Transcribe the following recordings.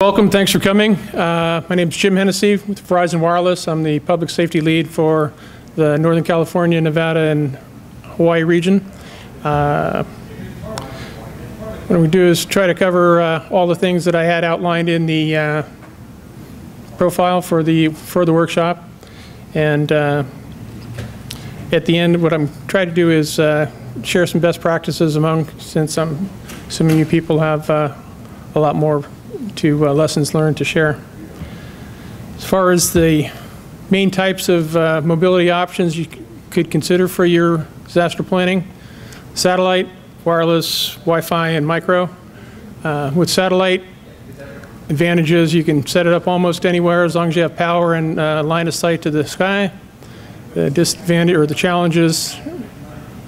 Welcome, thanks for coming. My name is Jim Hennessy with Verizon Wireless. I'm the public safety lead for the Northern California, Nevada, and Hawaii region. What we do is try to cover all the things that I had outlined in the profile for the workshop. And at the end, what I'm trying to do is share some best practices since some of you people have a lot more lessons learned to share. As far as the main types of mobility options you could consider for your disaster planning: satellite, wireless, Wi-Fi, and micro. With satellite, advantages: you can set it up almost anywhere as long as you have power and line of sight to the sky. The disadvantage or the challenges: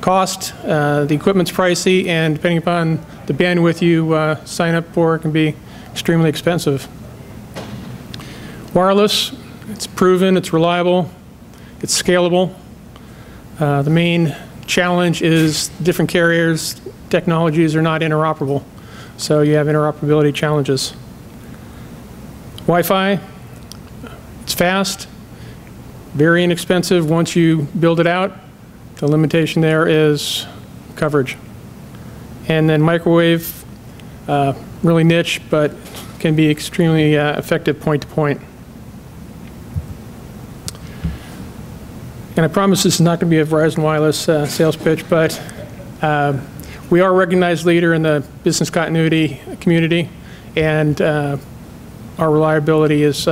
cost, the equipment's pricey, and depending upon the bandwidth you sign up for, it can be extremely expensive. Wireless, it's proven, it's reliable, it's scalable. The main challenge is different carriers' technologies are not interoperable, so you have interoperability challenges. Wi-Fi, it's fast, very inexpensive once you build it out. The limitation there is coverage. And then microwave, really niche, but can be extremely effective point-to-point. And I promise this is not going to be a Verizon Wireless sales pitch, but we are a recognized leader in the business continuity community, and our reliability is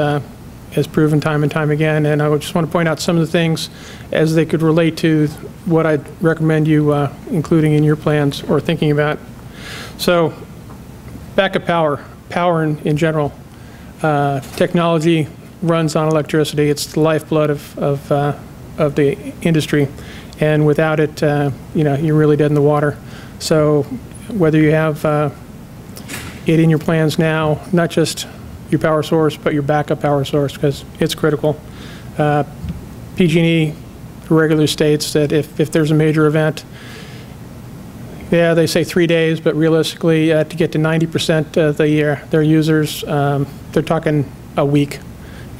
has proven time and time again. And I just want to point out some of the things as they could relate to what I'd recommend you including in your plans or thinking about. So, backup power in general. Technology runs on electricity. It's the lifeblood of the industry, and without it, you're really dead in the water. So, whether you have it in your plans now, not just your power source, but your backup power source, because it's critical. PG&E regularly states that if there's a major event, yeah, they say 3 days, but realistically, to get to 90% of their users, they're talking a week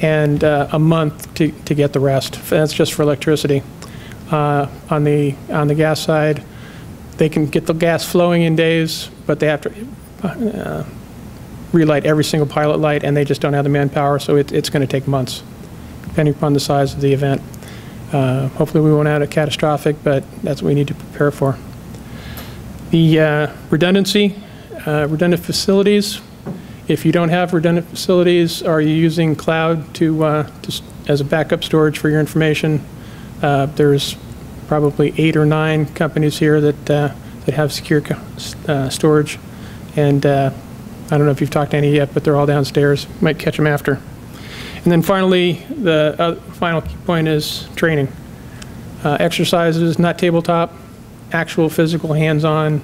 and a month to get the rest. That's just for electricity. On the gas side, they can get the gas flowing in days, but they have to relight every single pilot light, and they just don't have the manpower, so it's going to take months, depending upon the size of the event. Hopefully we won't have a catastrophic, but that's what we need to prepare for. The redundancy, redundant facilities. If you don't have redundant facilities, are you using cloud as a backup storage for your information? There's probably 8 or 9 companies here that have secure storage, and I don't know if you've talked to any yet, but they're all downstairs. You might catch them after. And then finally, the final key point is training. Exercises, not tabletop, actual physical hands-on.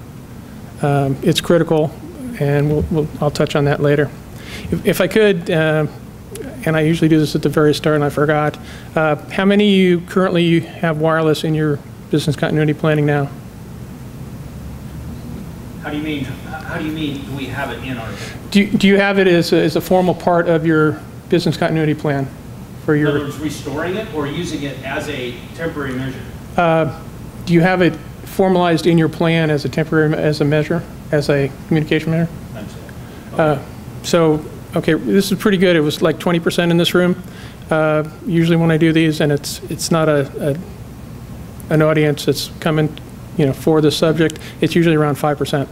It's critical, and I'll touch on that later. If I could, and I usually do this at the very start and I forgot, how many of you currently have wireless in your business continuity planning now? How do you mean? How do you mean? Do we have it in our? Do you have it as a formal part of your business continuity plan for your? In other words, restoring it or using it as a temporary measure? Do you have it formalized in your plan as a measure, as a communication measure? Okay, this is pretty good. It was like 20% in this room. Usually when I do these, and it's not an audience that's coming, for the subject, it's usually around 5%,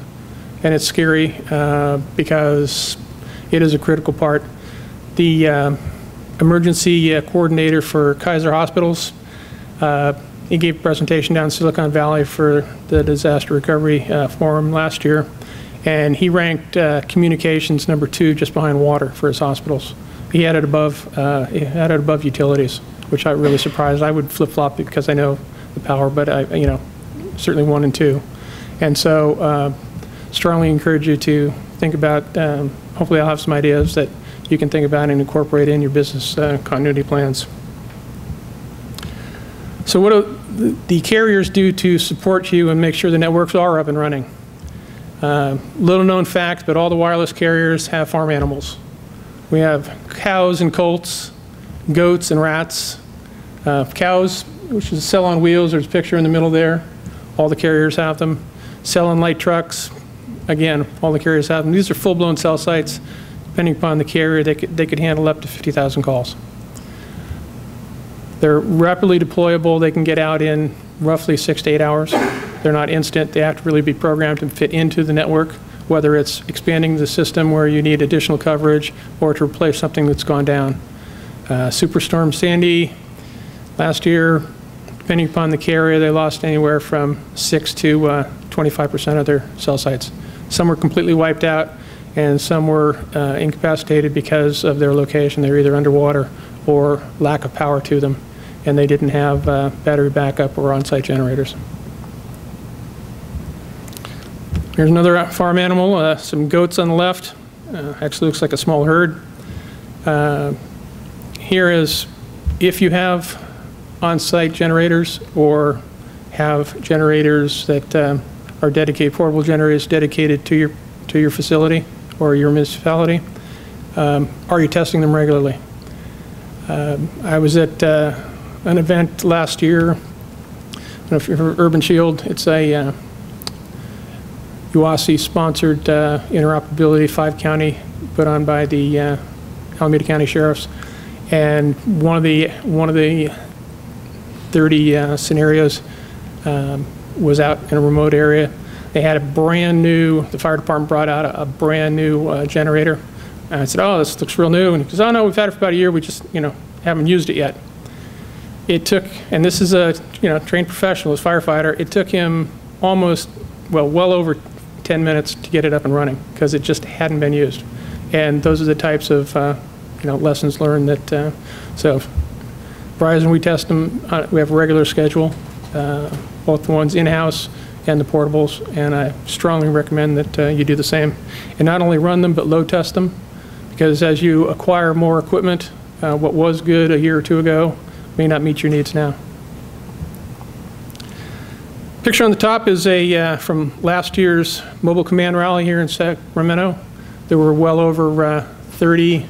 and it's scary because it is a critical part. The emergency coordinator for Kaiser Hospitals, he gave a presentation down in Silicon Valley for the Disaster Recovery Forum last year, and he ranked communications number 2 just behind water for his hospitals. He had it above utilities, which I really surprised. I would flip-flop because I know the power, but certainly 1 and 2. And so strongly encourage you to think about, hopefully I'll have some ideas that you can think about and incorporate in your business continuity plans. So what do the carriers do to support you and make sure the networks are up and running? Little known fact, but all the wireless carriers have farm animals. We have cows and colts, goats and rats. Cows, which is a cell on wheels, there's a picture in the middle there. All the carriers have them. Cell and light trucks, again, all the carriers have them. These are full-blown cell sites. Depending upon the carrier, they could handle up to 50,000 calls. They're rapidly deployable. They can get out in roughly 6 to 8 hours. They're not instant. They have to really be programmed to fit into the network, whether it's expanding the system where you need additional coverage or to replace something that's gone down. Superstorm Sandy, last year, depending upon the carrier, they lost anywhere from 6 to 25% of their cell sites. Some were completely wiped out, and some were incapacitated because of their location. They were either underwater or lack of power to them, and they didn't have battery backup or on-site generators. Here's another farm animal, some goats on the left. Actually looks like a small herd. Here is if you have on-site generators or have generators that are dedicated, portable generators dedicated to your facility or your municipality, are you testing them regularly? I was at an event last year. I don't know if you've heard of Urban Shield. It's a UASI-sponsored interoperability 5-county put on by the Alameda County Sheriffs. And one of the 30 scenarios was out in a remote area. They had a brand new, the fire department brought out a brand new generator. And I said, oh, this looks real new. And he goes, oh no, we've had it for about a year. We just, haven't used it yet. It took, and this is a, trained professional, as firefighter, it took him almost, well over 10 minutes to get it up and running because it just hadn't been used. And those are the types of, lessons learned that, so Verizon, we test them, we have a regular schedule, both the ones in-house and the portables, and I strongly recommend that you do the same. And not only run them, but load test them, because as you acquire more equipment, what was good a year or two ago may not meet your needs now. Picture on the top is from last year's Mobile Command Rally here in Sacramento. There were well over 30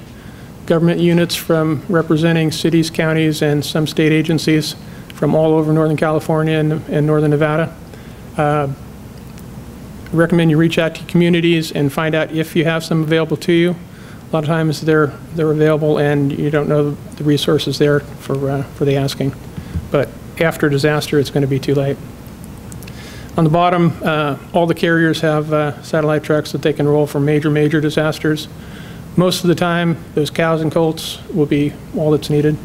government units from representing cities, counties, and some state agencies from all over Northern California and Northern Nevada. I recommend you reach out to communities and find out if you have some available to you. A lot of times they're available and you don't know the resources there for the asking. But after disaster, it's going to be too late. On the bottom, all the carriers have satellite trucks that they can roll for major disasters. Most of the time, those cows and colts will be all that's needed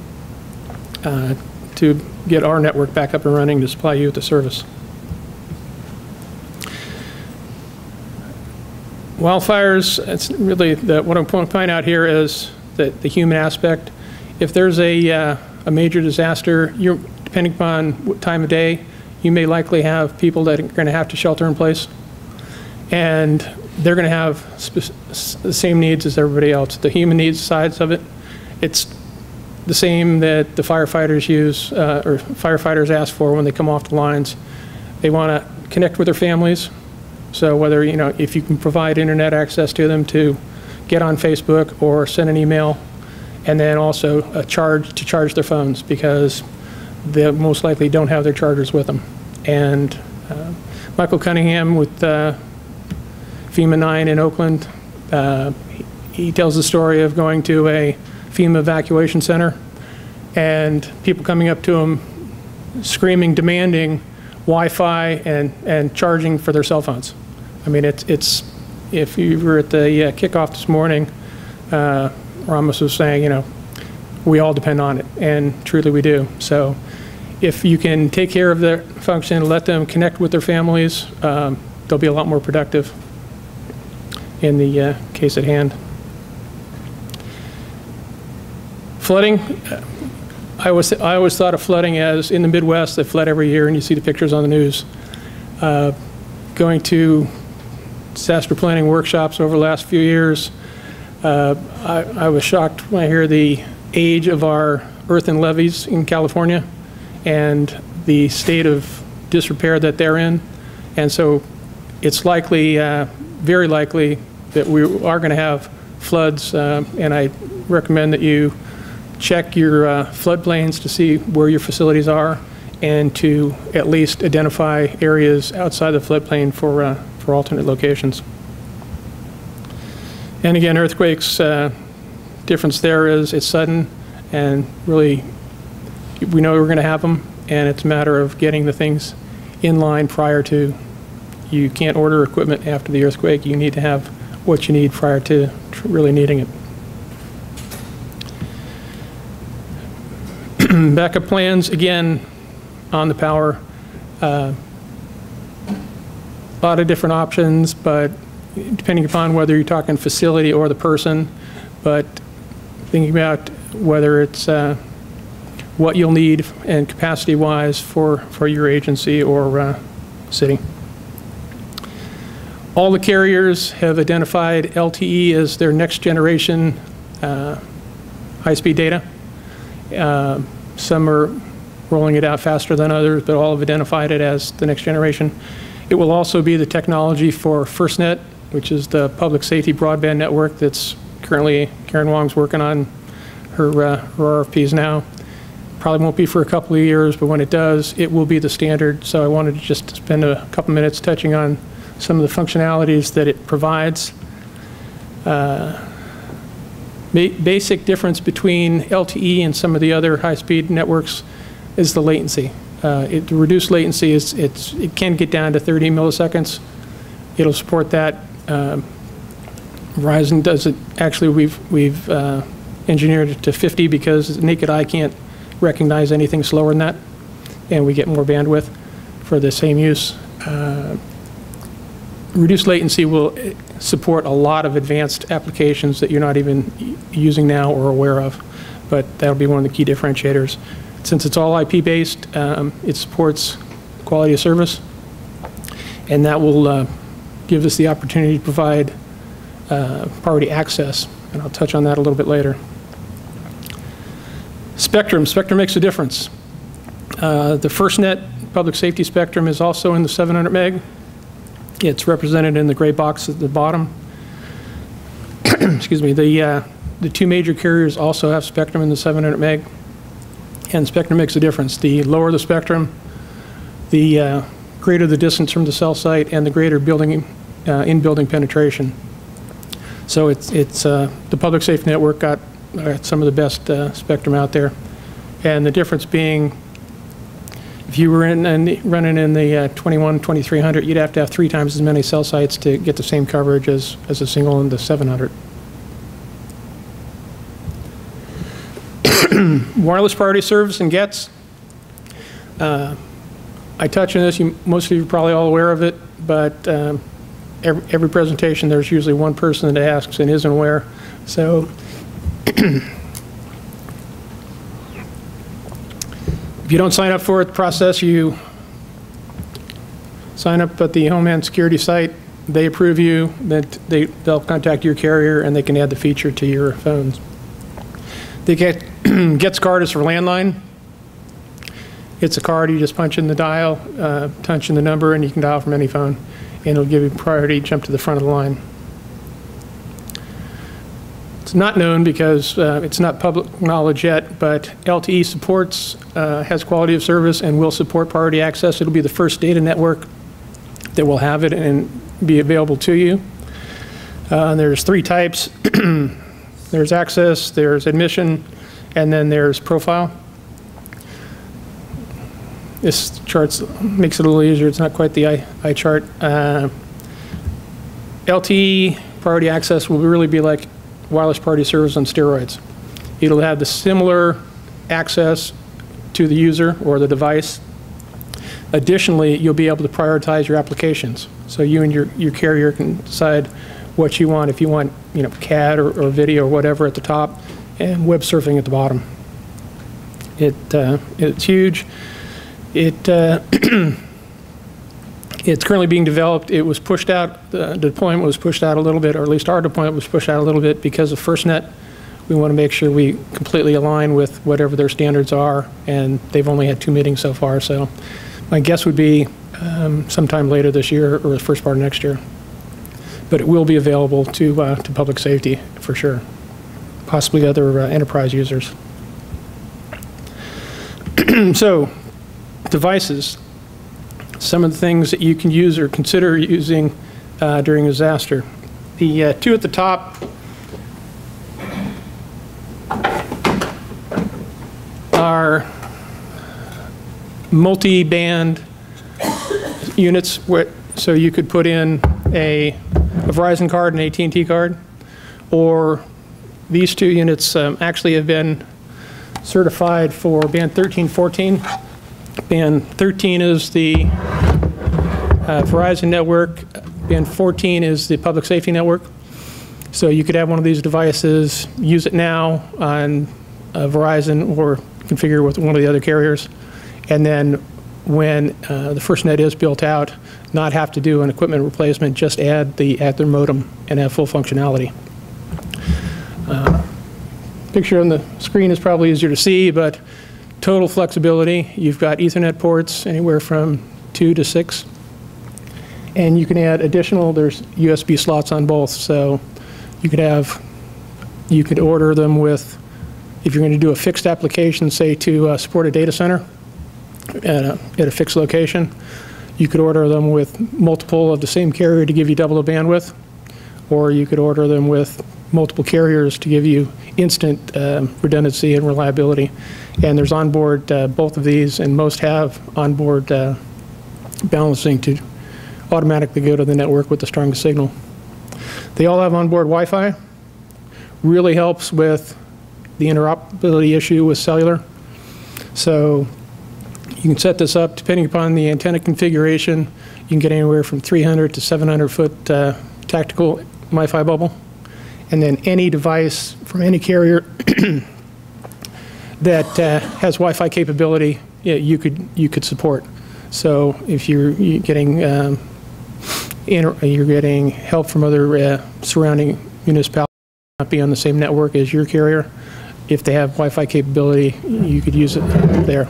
to get our network back up and running to supply you with the service. Wildfires, it's really what I'm going to point out here is that the human aspect. If there's a major disaster, depending upon what time of day, you may likely have people that are going to have to shelter in place, and they're going to have the same needs as everybody else. The human needs sides of it, it's the same that the firefighters use or firefighters ask for when they come off the lines. They want to connect with their families. So whether, if you can provide internet access to them to get on Facebook or send an email, and then also to charge their phones, because they most likely don't have their chargers with them. And Michael Cunningham with FEMA 9 in Oakland, he tells the story of going to a FEMA evacuation center and people coming up to him screaming, demanding Wi-Fi and charging for their cell phones. I mean, it's if you were at the kickoff this morning, Ramos was saying, we all depend on it, and truly we do. So if you can take care of their function, let them connect with their families, they'll be a lot more productive in the case at hand. Flooding, I always thought of flooding as in the Midwest, they flood every year, and you see the pictures on the news. Going to disaster planning workshops over the last few years, I was shocked when I hear the age of our earthen levees in California and the state of disrepair that they're in. And so it's likely, very likely, that we are going to have floods, and I recommend that you check your floodplains to see where your facilities are and to at least identify areas outside the floodplain for alternate locations. And again, earthquakes, difference there is it's sudden, and really we know we're going to have them, and it's a matter of getting the things in line prior to. You can't order equipment after the earthquake. You need to have what you need prior to really needing it. Backup plans, again, on the power. A lot of different options, but depending upon whether you're talking facility or the person, but thinking about whether it's what you'll need and capacity-wise for your agency or city. All the carriers have identified LTE as their next generation high-speed data. Some are rolling it out faster than others, but all have identified it as the next generation. It will also be the technology for FirstNet, which is the public safety broadband network that's currently Karen Wong's working on her RFPs now. Probably won't be for a couple of years, but when it does, it will be the standard. So I wanted to just spend a couple minutes touching on some of the functionalities that it provides. Basic difference between LTE and some of the other high-speed networks is the latency. The reduced latency it can get down to 30 milliseconds. It'll support that. Verizon does it. Actually, we've engineered it to 50 because the naked eye can't recognize anything slower than that, and we get more bandwidth for the same use. Reduced latency will support a lot of advanced applications that you're not even using now or aware of, but that'll be one of the key differentiators. Since it's all IP-based, it supports quality of service, and that will give us the opportunity to provide priority access, and I'll touch on that a little bit later. Spectrum makes a difference. The FirstNet public safety spectrum is also in the 700 meg. It's represented in the gray box at the bottom. Excuse me. The two major carriers also have spectrum in the 700 meg, and spectrum makes a difference. The lower the spectrum, the greater the distance from the cell site, and the greater in-building penetration. So it's the public safety network got some of the best spectrum out there, and the difference being, if you were running in the 2300, you'd have to have 3 times as many cell sites to get the same coverage as a single in the 700. Wireless priority service and gets. I touch on this. Most of you are probably all aware of it, but every presentation there's usually one person that asks and isn't aware. So if you don't sign up for it, the process, you sign up at the Homeland Security site, they approve you, that they'll contact your carrier and they can add the feature to your phones. The Gets card is for landline. It's a card, you just punch in the dial, punch in the number, and you can dial from any phone, and it'll give you priority, jump to the front of the line. It's not known because it's not public knowledge yet, but LTE supports, has quality of service, and will support priority access. It'll be the first data network that will have it and be available to you. There's 3 types. There's access, there's admission, and then there's profile. This chart makes it a little easier. It's not quite the eye chart. LTE priority access will really be like wireless priority service on steroids. It'll have the similar access to the user or the device. Additionally, you'll be able to prioritize your applications. So you and your carrier can decide what you want. If you want, CAD or video or whatever at the top, and web surfing at the bottom. It's huge. It's currently being developed. It was pushed out, the deployment was pushed out a little bit, or at least our deployment was pushed out a little bit because of FirstNet. We want to make sure we completely align with whatever their standards are, and they've only had 2 meetings so far, so my guess would be sometime later this year or the first part of next year. but it will be available to public safety for sure, possibly other enterprise users. So, devices, some of the things that you can use or consider using during a disaster. The two at the top are multi-band units, so you could put in a Verizon card, an AT&T card, or these two units actually have been certified for band 13, 14. Band 13 is the Verizon network. Band 14 is the public safety network. So you could have one of these devices, use it now on Verizon or configure with one of the other carriers, and then when the first net is built out, not have to do an equipment replacement, just add their modem and have full functionality. Picture on the screen is probably easier to see, but total flexibility. You've got Ethernet ports anywhere from 2 to 6. And you can add additional, there's USB slots on both. So you could order them with, if you're going to do a fixed application, say to support a data center at a fixed location, you could order them with multiple of the same carrier to give you double the bandwidth, or you could order them with multiple carriers to give you instant redundancy and reliability. And there's onboard both of these, and most have onboard balancing to automatically go to the network with the strongest signal. They all have onboard Wi-Fi. Really helps with the interoperability issue with cellular. So you can set this up depending upon the antenna configuration. You can get anywhere from 300 to 700 foot tactical Wi-Fi bubble. And then any device from any carrier that has Wi-Fi capability, you could support. So if you're getting help from other surrounding municipalities, not be on the same network as your carrier, if they have Wi-Fi capability, you could use it there.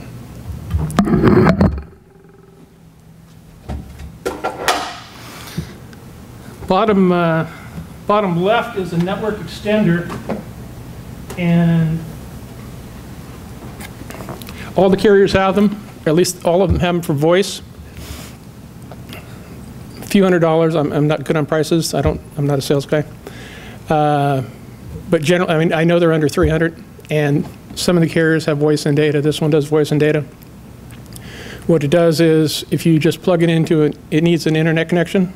Bottom left is a network extender, and all the carriers have them, or at least all of them have them for voice. A few $100s. I'm not good on prices. I'm not a sales guy. But generally, I mean, I know they're under 300, and some of the carriers have voice and data. This one does voice and data. What it does is, if you just plug it into it, it needs an internet connection.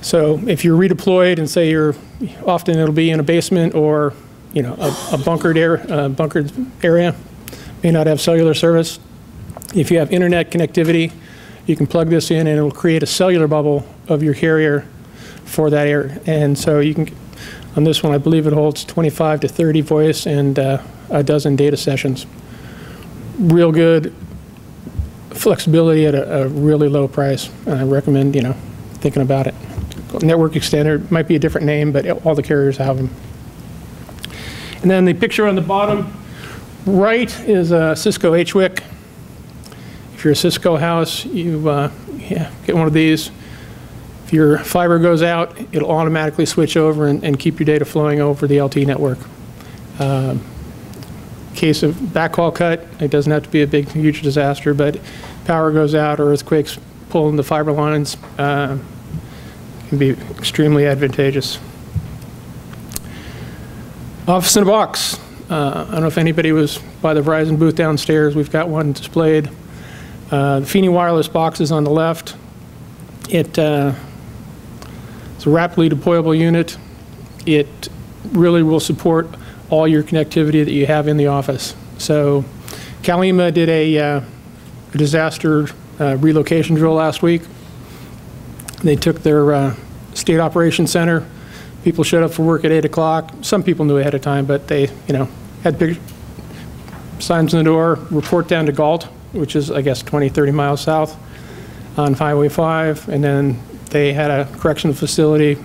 So if you're redeployed and say often it'll be in a basement or a bunkered area, may not have cellular service. If you have internet connectivity, you can plug this in and it will create a cellular bubble of your carrier for that area. And so you can, on this one, I believe it holds 25 to 30 voice and a dozen data sessions. Real good flexibility at a really low price, and I recommend thinking about it. Network extender might be a different name, but all the carriers have them. And then the picture on the bottom right is a Cisco HWIC. If you're a Cisco house, you get one of these. If your fiber goes out, it'll automatically switch over and keep your data flowing over the LTE network. Case of backhaul cut, it doesn't have to be a big, huge disaster, but power goes out or earthquakes pulling the fiber lines, can be extremely advantageous. Office in a box. I don't know if anybody was by the Verizon booth downstairs. We've got one displayed. The Feeney wireless box is on the left. It's a rapidly deployable unit. It really will support all your connectivity that you have in the office. So Kalima did a disaster relocation drill last week. They took their state operations center. People showed up for work at 8 o'clock. Some people knew ahead of time, but they, had big signs on the door, report down to Galt, which is, I guess, 20, 30 miles south on Highway 5. And then they had a correctional facility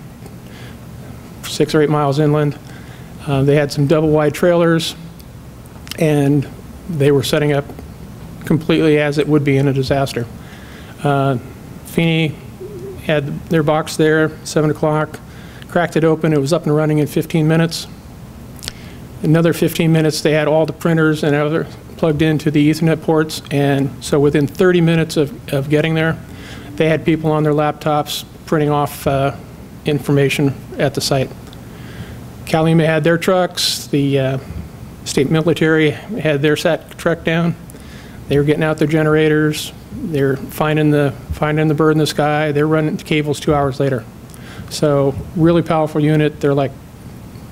6 or 8 miles inland. They had some double-wide trailers, and they were setting up completely as it would be in a disaster. Feeney had their box there, 7 o'clock. Cracked it open, it was up and running in 15 minutes. Another 15 minutes, they had all the printers and other plugged into the Ethernet ports, and so within 30 minutes of getting there, they had people on their laptops printing off information at the site. Calima had their trucks, the state military had their sat truck down. They were getting out their generators, they're finding the bird in the sky, they're running the cables 2 hours later. So really powerful unit, they're like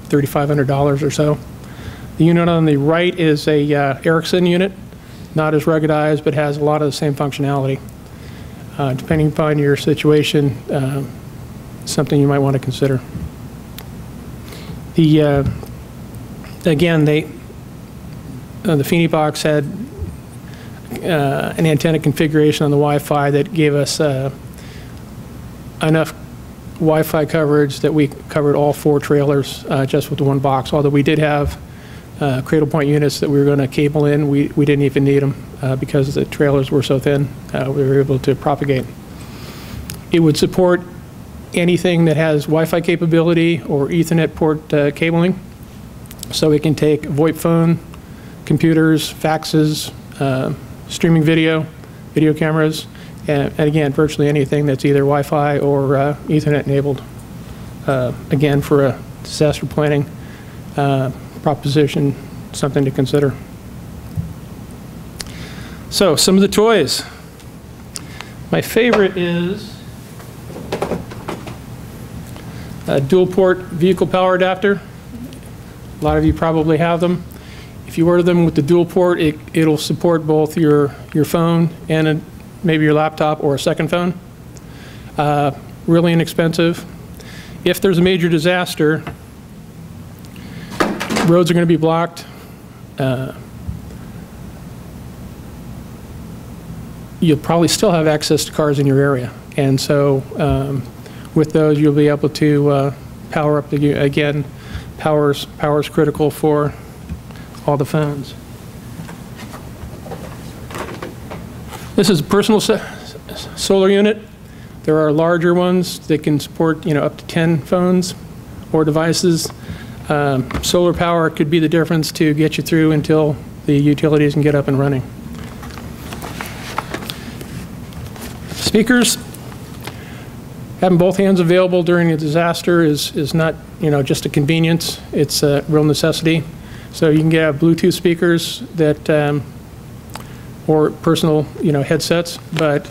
$3,500 or so. The unit on the right is a Ericsson unit, not as ruggedized, but has a lot of the same functionality. Depending upon your situation, something you might want to consider. The again, the Feeney box had an antenna configuration on the Wi-Fi that gave us enough Wi-Fi coverage that we covered all 4 trailers just with the one box. Although we did have cradle point units that we were going to cable in, we didn't even need them because the trailers were so thin. We were able to propagate. It would support anything that has Wi-Fi capability or Ethernet port cabling. So it can take VoIP phone, computers, faxes, streaming video cameras, and again, virtually anything that's either Wi-Fi or Ethernet enabled. Again, for a disaster planning proposition, something to consider. So some of the toys. My favorite is a dual port vehicle power adapter. A lot of you probably have them. If you order them with the dual port, it'll support both your phone and maybe your laptop or a second phone. Really inexpensive. If there's a major disaster, roads are going to be blocked. You'll probably still have access to cars in your area. And so with those, you'll be able to power up, again, power's critical for all the phones. This is a personal solar unit. There are larger ones that can support, up to 10 phones or devices. Solar power could be the difference to get you through until the utilities can get up and running. Speakers, having both hands available during a disaster is not, just a convenience. It's a real necessity. So you can get Bluetooth speakers that, or personal, headsets. But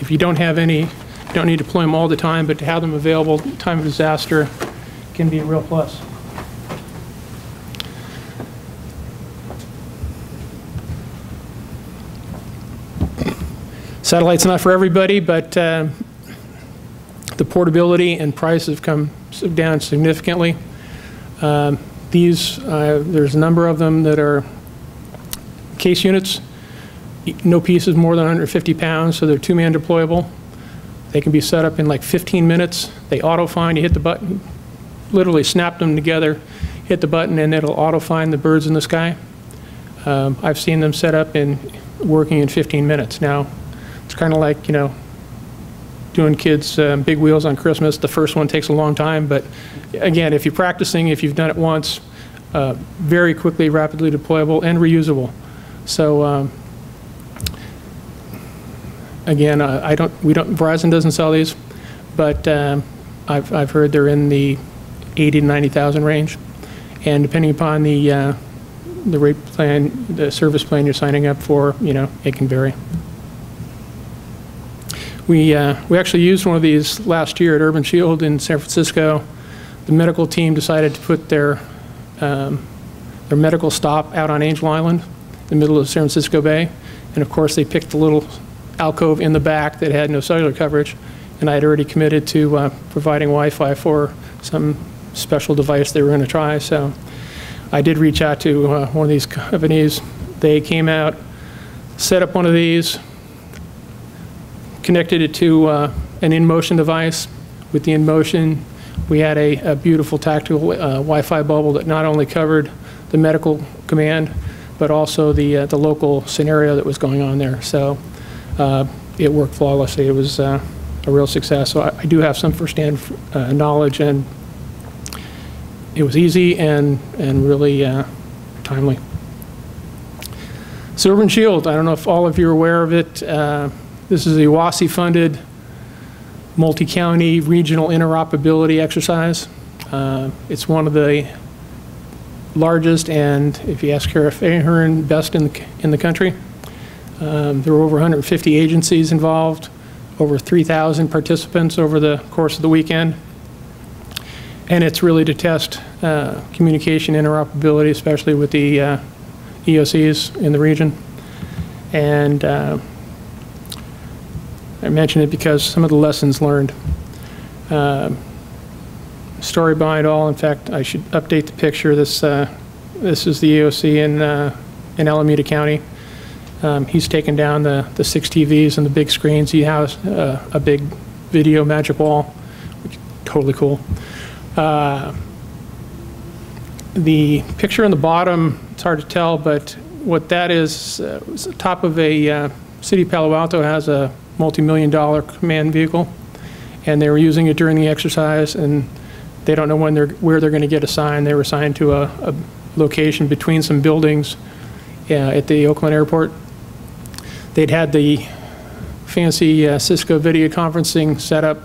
if you don't have any, you don't need to deploy them all the time. But to have them available at time of disaster can be a real plus. Satellite's not for everybody, but the portability and price have come down significantly. There's a number of them that are case units. No piece is more than 150 pounds, so they're 2-man deployable. They can be set up in like 15 minutes. They auto-find, you hit the button, literally snap them together, hit the button, and it'll auto-find the birds in the sky. I've seen them set up and working in 15 minutes. Now, it's kind of like, doing kids' big wheels on Christmas. The first one takes a long time, but again, if you're practicing, if you've done it once, very quickly, rapidly deployable and reusable. So again, Verizon doesn't sell these, but I've heard they're in the 80 to 90,000 range, and depending upon the rate plan, the service plan you're signing up for, it can vary. We actually used one of these last year at Urban Shield in San Francisco. The medical team decided to put their medical stop out on Angel Island, in the middle of San Francisco Bay. And of course, they picked the little alcove in the back that had no cellular coverage. And I had already committed to providing Wi-Fi for some special device they were going to try. So I did reach out to one of these companies. They came out, set up one of these, connected it to an in-motion device. With the in-motion, we had a beautiful tactical Wi-Fi bubble that not only covered the medical command, but also the local scenario that was going on there. So it worked flawlessly. It was a real success. So I do have some firsthand knowledge and it was easy and really timely. So Urban Shield, I don't know if all of you are aware of it. This is a WASI-funded multi-county regional interoperability exercise. It's one of the largest and, if you ask Kara Ahern, best in the country. There were over 150 agencies involved, over 3,000 participants over the course of the weekend. And it's really to test communication interoperability, especially with the EOCs in the region. And I mention it because some of the lessons learned. Story behind all, in fact, I should update the picture. This is the EOC in Alameda County. He's taken down the 6 TVs and the big screens. He has a big video magic wall, which is totally cool. The picture on the bottom, it's hard to tell, but what that is the top of a City of Palo Alto has a multi-million-dollar command vehicle, and they were using it during the exercise, and they don't know where they're going to get assigned. They were assigned to a location between some buildings at the Oakland airport. They'd had the fancy Cisco video conferencing setup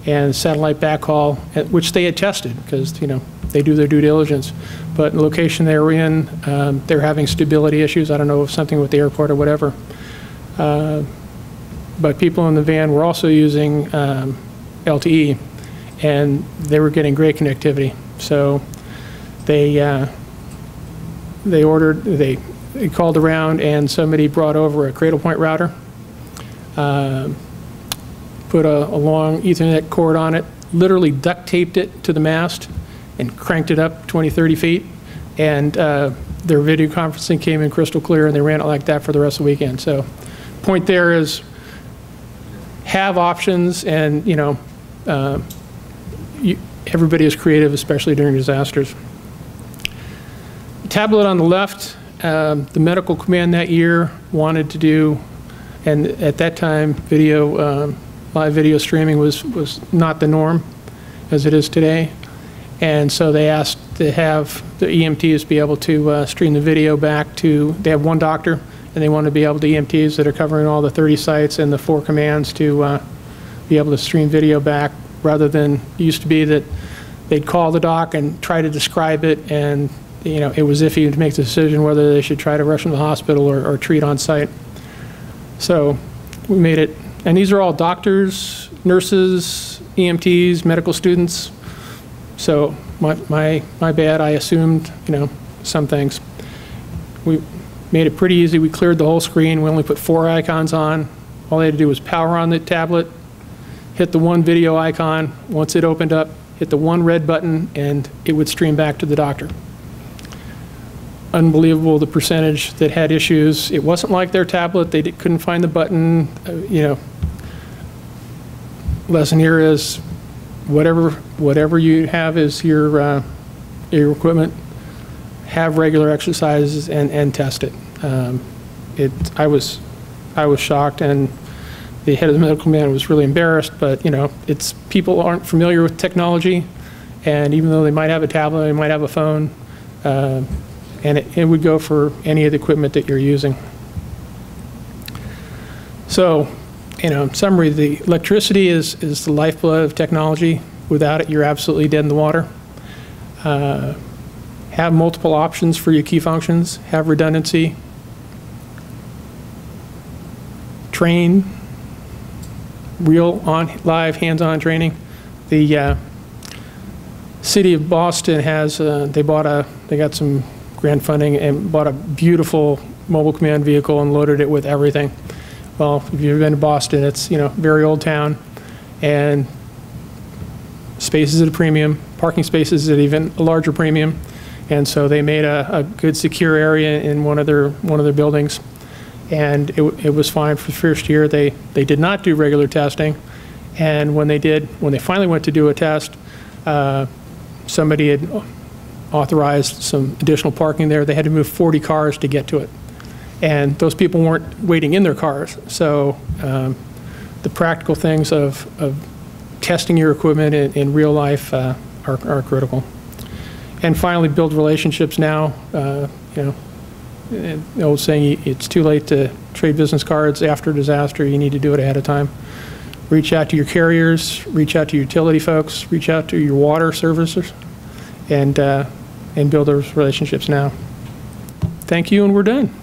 and satellite backhaul, which they had tested because, you know, they do their due diligence. But the location they were in, they're having stability issues. I don't know if something with the airport or whatever. But people in the van were also using LTE, and they were getting great connectivity. So they called around, and somebody brought over a Cradlepoint router, put a long Ethernet cord on it, literally duct taped it to the mast, and cranked it up 20, 30 feet. And their video conferencing came in crystal clear, and they ran it like that for the rest of the weekend. So point there is have options, and, you know, everybody is creative, especially during disasters. Tablet on the left, the medical command that year wanted to do, and at that time, live video streaming was not the norm as it is today. And so they asked to have the EMTs be able to stream the video back to, they have one doctor, and they want to be able to, EMTs that are covering all the 30 sites and the 4 commands, to be able to stream video back, rather than, it used to be that they'd call the doc and try to describe it, and, you know, it was iffy to make the decision whether they should try to rush them to the hospital or treat on site. So we made it, and these are all doctors, nurses, EMTs, medical students. So my bad, I assumed, you know, some things. We made it pretty easy. We cleared the whole screen. We only put 4 icons on. All they had to do was power on the tablet, hit the one video icon. Once it opened up, hit the one red button, and it would stream back to the doctor. Unbelievable, the percentage that had issues. It wasn't like their tablet. They couldn't find the button. You know, lesson here is whatever you have is your equipment. Have regular exercises and test it. I was shocked, and the head of the medical command was really embarrassed. But, you know, people aren't familiar with technology, and even though they might have a tablet, they might have a phone, and it would go for any of the equipment that you're using. So, you know, in summary, the electricity is the lifeblood of technology. Without it, you're absolutely dead in the water. Have multiple options for your key functions. Have redundancy. Train. Real live hands-on training. The City of Boston has they got some grant funding and bought a beautiful mobile command vehicle and loaded it with everything. Well, if you've been to Boston, it's, you know, very old town, and space is at a premium, parking spaces at even a larger premium, and so they made a good secure area in one of their buildings, and it was fine for the first year. They did not do regular testing, and when they finally went to do a test, somebody had authorized some additional parking there. They had to move 40 cars to get to it, and those people weren't waiting in their cars. So the practical things of testing your equipment in real life are critical. And finally, build relationships now. You know, the old saying, it's too late to trade business cards after disaster. You need to do it ahead of time. Reach out to your carriers, reach out to utility folks, reach out to your water servicers, and build those relationships now. Thank you, and we're done.